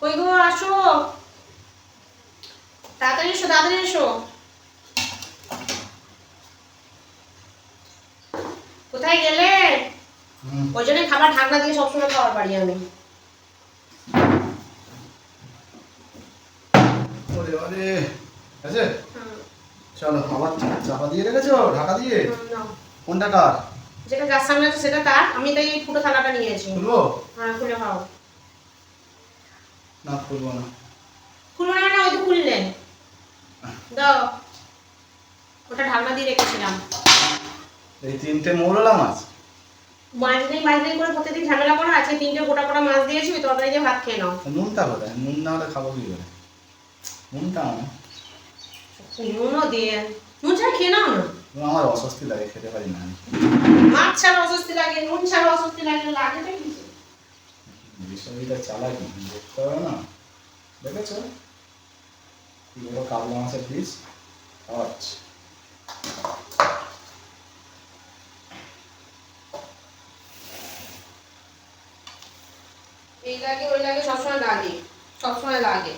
কই গো আসো, তাড়াতাড়ি এসো, তাড়াতাড়ি এসো। কোথায় গেলে? ওই জন্য খাবার ঢাকনা দিয়ে সবসময় খাবার পারি আমি। চলো আবার চাপা দিয়ে রেখেছো ঢাকা দিয়ে? কোনটা কার? যেটা গাছ সামনে আছে সেটা তার। আমি তাই এই ফুটো থালাটা নিয়েছি। খুলবো? হ্যাঁ খুলে খাও। না খুলবো না। খুলবো না, ওই তো খুললেন। দাও, ওটা ঢাকনা দিয়ে রেখেছিলাম। এই 3টে মৌরলা মাছ মাছ নেই করে প্রতিদিন ঝামেলা করো। আজকে 3টে গোটা গোটা মাছ দিয়েছি, ওই তরকারি দিয়ে ভাত খেয়ে নাও। নুনটা কোথায়? নুন না হলে খাবো কি করে? নুনটা আমার নুনও দিয়ে নুন ছাড়া খেয়ে নাও না। আমার অস্বস্তি লাগে, খেতে পারি না আমি। মাছ ছাড়া অস্বস্তি লাগে, নুন ছাড়া অস্বস্তি লাগে, লাগেটা কি? বিষয়টা চালাকি দেখতে হবে না। দেখেছো কি বড় কাবলা মাছের পিস? আচ্ছা এই লাগে ওই লাগে, সবসময় লাগে, সবসময় লাগে।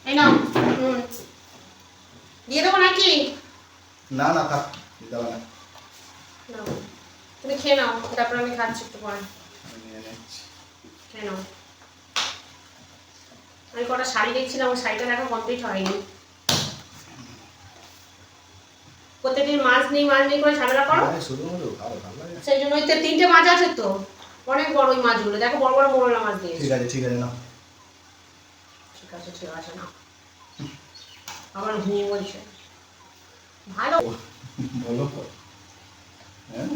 এই নাও নুন দিয়ে দেবো নাকি? না না থাক, দিতে হবে না। নাও, তুমি খেয়ে নাও, তারপর আমি খাচ্ছি একটু পরে। আমি নিয়ে নিচ্ছি। খেয়ে নাও। আমি কটা শাড়ি দেখছিলাম, ওই শাড়িটা দেখা কমপ্লিট হয়নি। প্রত্যেকদিন মাছ নেই করে ঝামেলা করো। শুধু ভালো ভালো লাগে। সেই জন্য ওই 3টে মাছ আছে তো, অনেক বড় ওই মাছগুলো। দেখো বড় বড় মোরলা মাছ দিয়েছি। ঠিক আছে না। ঠিক আছে না। আবার ঘুমিয়ে বলছে ভালো বলো হ্যাঁ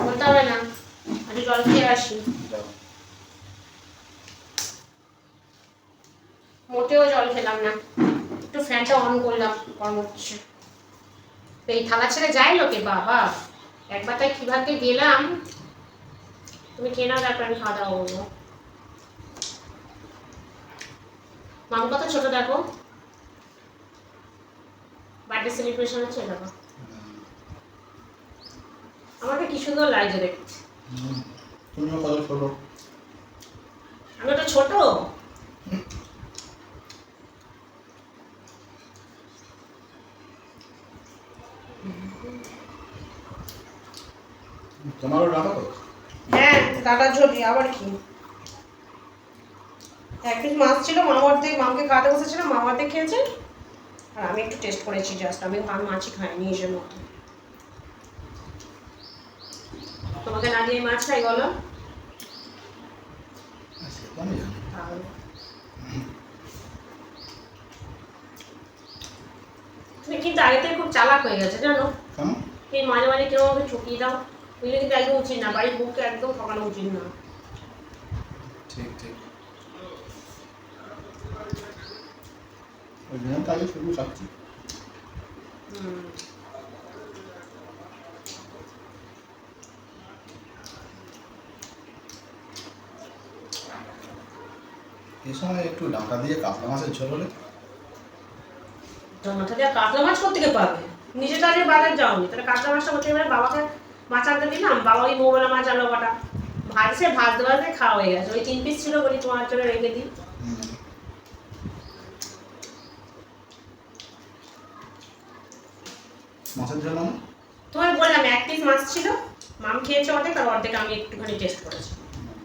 বলতে হবে না। আমি জল খেয়ে আসি। মোটেও জল খেলাম না, একটু ফ্যানটা অন করলাম, গরম হচ্ছে। এই থালা ছেড়ে যায় লোকে বাবা। একবার তাই কি ভাগ্যে গেলাম। তুমি খেয়ে নাও, তারপর আমি খাওয়া দাওয়া করবো। মামু কত ছোট দেখো, বার্থডে সেলিব্রেশন হচ্ছে দেখো। আমাকে কি সুন্দর লাগছে দেখতে। তুমিও কত ছোট। আমি ওটা ছোট। তোমারও ডাটা তো? হ্যাঁ ডাটা ঝোলি, আবার কি। এক পিস মাছ ছিল, মামা অর্ধেক, মামকে খাওয়াতে বসেছিলাম, মামা অর্ধেক খেয়েছে। আর আমি একটু টেস্ট করেছি জাস্ট। আমি মাছই খাইনি নিজের মতো। তোমাকে না দিয়ে মাছ খাই বলো? আমি জানি। তুমি কিন্তু আগে থেকে খুব চালাক হয়ে গেছে জানো। এই মাঝে মাঝে কেউ আমাকে ঠকিয়ে দাও, বুঝলে কিন্তু একদম উচিত না। বাড়ির বউকে একদম ঠকানো উচিত না। ঠিক ওই জন্য তাই শুধু খাচ্ছি। এই সময় একটু ডাঁটা দিয়ে কাতলা মাছের ঝোল হলে। মাথা দিয়ে কাতলা মাছ কোত্থেকে পাবে? নিজে তো আজকে বাজার যাওনি, তাহলে কাতলা মাছটা কোথায় পাবে? বাবাকে মাছ আনতে দিলাম, বাবা ওই মৌরলা মাছ আনলো কটা, ভাজতে খাওয়া হয়ে গেছে। ওই 3 পিস ছিল, বলি তোমার জন্য রেখে দিই। মাছের ঝোল মানে তোমার বললাম 1 পিস মাছ ছিল, মাম খেয়েছে অর্ধেক, আর অর্ধেক আমি একটুখানি টেস্ট করেছি।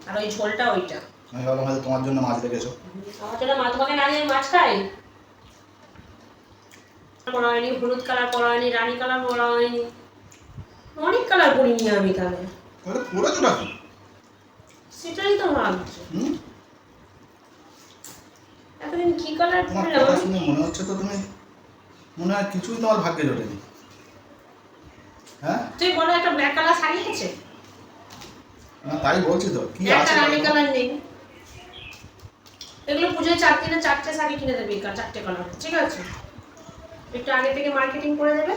আর ওই ঝোলটা ওইটা। আমি ভাবলাম হয়তো তোমার জন্য মাছ রেখেছো। আমার জন্য মা, তোমাকে না দিয়ে মাছ খাই? করা হয়নি, হলুদ কালার করা হয়নি, রানী কালার করা হয়নি, অনেক কালার করিনি আমি। তাহলে করেছো নাকি? সেটাই তো ভাবছি এতদিন কি কালার তোমার করলাম। কথা শুনে মনে হচ্ছে তো তুমি মনে হয় কিছুই তোমার ভাগ্যে জোটেনি। হ্যাঁ তুই বলো, একটা ব্ল্যাক কালার শাড়ি আছে? না তাই বলছি তো, কি একটা আছে রানী কালার নেই। এগুলো পুজোয় 4 দিনে 4টে শাড়ি কিনে দেবে, 4টে কালার, ঠিক আছে? একটু আগে থেকে মার্কেটিং করে দেবে,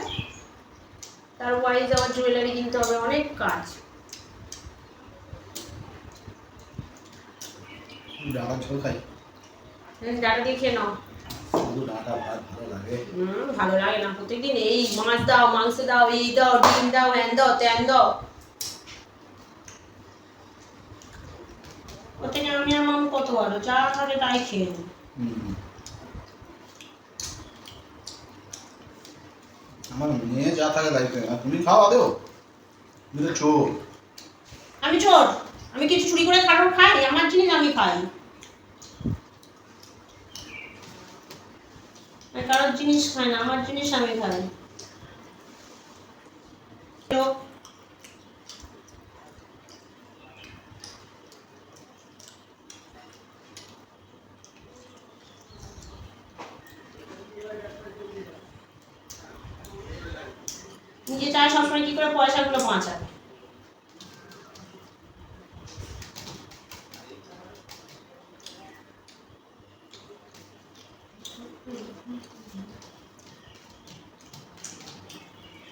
তার ওয়াইজ আবার জুয়েলারি কিনতে হবে, অনেক কাজ। ডাঁটা ঝোল খাই, ডাটা দিয়ে খেয়ে নাও। শুধু ডাঁটা ভাত ভালো লাগে? ভালো লাগে না। প্রত্যেকদিন এই মাছ দাও, মাংস দাও, এই দাও, ডিম দাও, হ্যান দাও, ত্যান দাও। প্রত্যেকদিন আমি আর মাম কত ভালো, যা থাকে তাই খেয়ে নি। আমার মেয়ে যা থাকে তাই খায়। আর তুমি খাও আদেও? তুমি তো চোর। আমি চোর? আমি কিছু চুরি করে কারোর খাই? আমার জিনিস আমি খাই। আমি কারোর জিনিস খাই না, আমার জিনিস আমি খাই। তো নিজে চায় সবসময় কি করে পয়সাগুলো বাঁচাবে।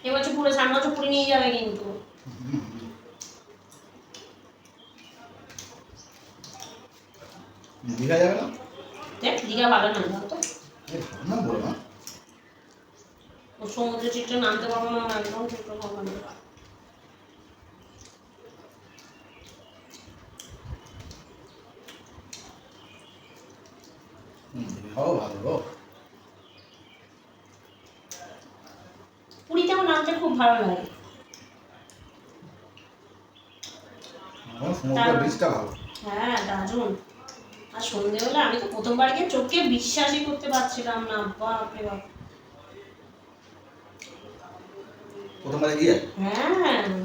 এবছর পুরো 3 বছর পুরী নিয়ে যাবে কিন্তু। দীঘা যাবে না? দেখ দীঘা ভালো না জানো তো, না বলো না। ও সমুদ্রে চিত্রে নামতে পারবো না, একদম চিত্র পাবো না। দীঘাও ভালো। পুরীতে আমার নামতে খুব ভালো লাগে। আমার সমুদ্র বীজটা ভালো। হ্যাঁ দারুণ। আর সন্ধে হলে আমি তো প্রথমবার গিয়ে চোখে বিশ্বাসই করতে পারছিলাম না, বাপরে বাপ। প্রথমবারে গিয়ে হ্যাঁ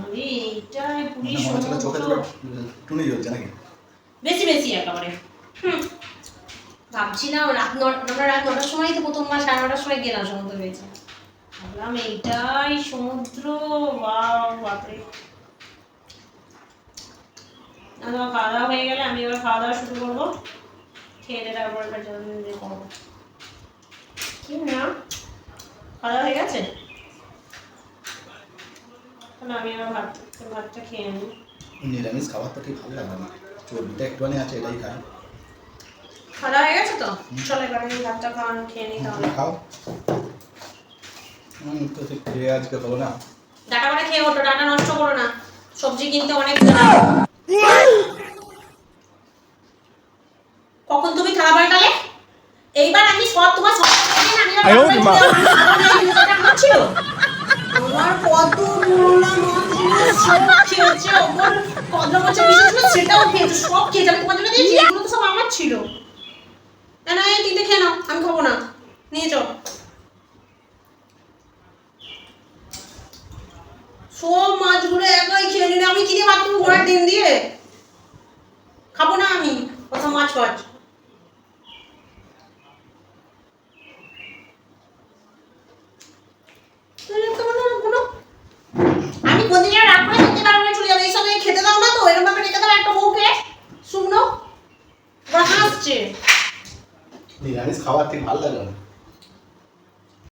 আরে এইটাই পুরী মনে হচ্ছিল চোখে সমুদ্র। দুটো টুনি জ্বলছে নাকি? বেশি বেশি একেবারে। ভাবছিলাম আমরা রাত 9টার সময় তো প্রথমবার 9:30টার সময় গেলাম সমুদ্র বেঁচে। ভাবলাম এইটাই সমুদ্র, বাপরে। খাওয়া দাওয়া হয়ে গেলে আমি এবার খাওয়া দাওয়া শুরু করবো, খেয়ে দিয়ে তারপর একটা জলদি করবো। কি না খাওয়া দাওয়া হয়ে গেছে? তাহলে আমি এবার ভাতটা খেয়ে নিই। নিরামিষ খাবার তো ঠিক ভালো লাগে না, চর্বিটা একটুখানি আছে এটাই খাই। খাওয়া দাওয়া হয়ে গেছে তো? চলো এবার আমি ভাতটা খেয়ে নিই তাহলে। খাও। তো ঠিক খেয়ে আজকে হলো না। ডাটা করে খেয়ে ওঠো, ডাটা নষ্ট করো না, সবজি কিনতে অনেক। কখন তুমি থালা পাল্টালে? এইবার আমি সব তোমার সব ছিল আমার কত মোলা মাছ সব খেয়েছে, ওপর কত বছর বিশেষ করে সেটাও খেয়েছে, সব খেয়েছে। আমি তোমার জন্য দিয়েছি, এগুলো তো সব আমার ছিল। না না এই তিনটে খেয়ে নাও, আমি খাবো না, নিয়ে চল। সব মাছগুলো একাই খেয়ে নিলে আমি কি দিয়ে ভাত দেবো ঘোড়ার ডিম দিয়ে? খাবো না আমি কোথাও মাছ ফাছ। আমি কোনদিন রাগ করে খেতে পারবো না, চলে যাবো। এই সঙ্গে খেতে দাও না তো, এরকম ভাবে রেখে দাও একটা বউকে শুকনো, ওরা হাসছে। নিরামিষ খাবার ঠিক ভালো লাগে না।